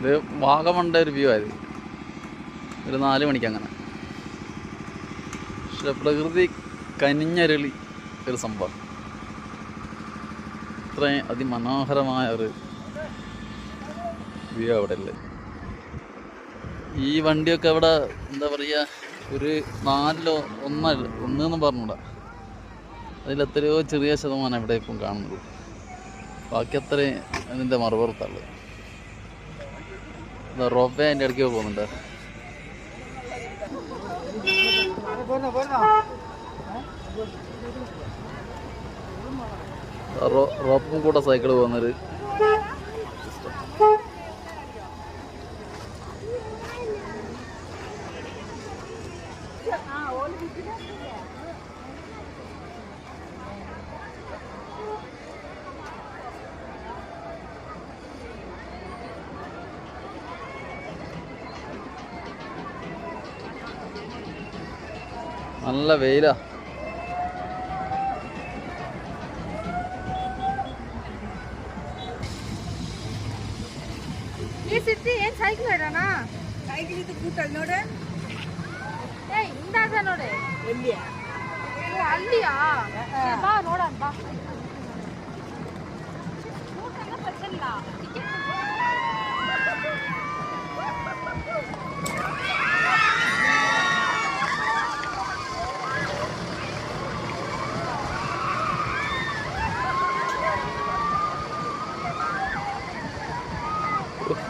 ഇത് വാഗമണ്ട ഒരു വ്യൂ ആയത് ഒരു 4 മണിക്ക് അങ്ങനെ. പക്ഷെ പ്രകൃതി കനിഞ്ഞരുളി ഒരു സംഭവം. ഇത്രയും അതിമനോഹരമായ ഒരു വ്യൂ അവിടെ ഉള്ളത്. ഈ വണ്ടിയൊക്കെ അവിടെ എന്താ പറയുക, ഒരു 4 ഒന്നെന്നും പറഞ്ഞൂടാ. അതിലെത്രയോ ചെറിയ ശതമാനം ഇവിടെ ഇപ്പം കാണുന്നുള്ളൂ. ബാക്കി അത്രയും അതിൻ്റെ മറുപുറത്തുള്ളത്. റോപ്പ് വേ അതിൻ്റെ ഇടയ്ക്ക് പോകുന്നുണ്ട്. റോപ്പും കൂടെ സൈക്കിൾ പോകുന്നൊരു നല്ല വെയിലാ. ಸೈಕಲ್ ಇಡೋಣ. ಸೈಕಲ್ ಇದು ಕೂಟಲ್ ನೋಡೆ. ಏಯ್ ಇಂದಾದ ನೋಡೆ. ಎಲ್ಲಿಯಾ? ಅಲ್ಲಿಯಾ? ಬಾ ನೋಡೋಣ ಬಾ. ಕೂಟಲ್ಲ ಪರ್ಸಲ್ಲ.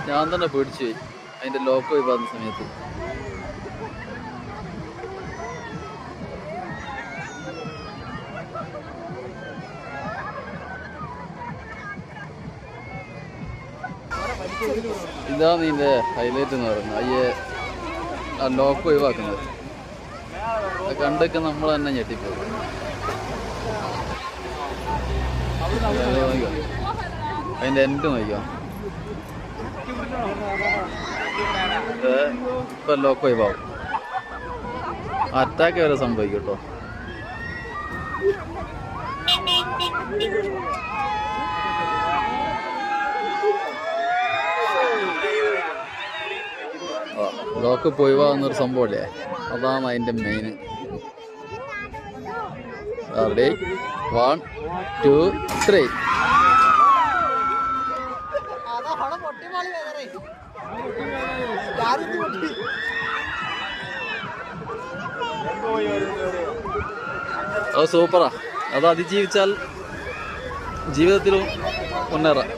ഞാൻ തന്നെ പേടിച്ചു പോയി അതിൻ്റെ ലോക്ക് പോയി പറഞ്ഞ സമയത്ത്. ഇതാണ് ഇതിൻ്റെ ഹൈലൈറ്റ് എന്ന് പറയുന്നത്. ആ ലോക്ക് ഒഴിവാക്കുന്നത് കണ്ടൊക്കെ നമ്മൾ തന്നെ ഞെട്ടിപ്പോകും. അതിൻ്റെ എൻഡ് നോക്കാം. ഇപ്പം ലോക്ക് ഒഴിവാകും. അറ്റാക്ക് വരെ സംഭവിക്കും കേട്ടോ. ലോക്ക് ഒഴിവാകുന്നൊരു സംഭവമല്ലേ, അതാണ് അതിൻ്റെ മെയിൻ. റെഡി 1 2 3. അത് സൂപ്പറാ. അത് അതിജീവിച്ചാൽ ജീവിതത്തിലും മുന്നേറാം.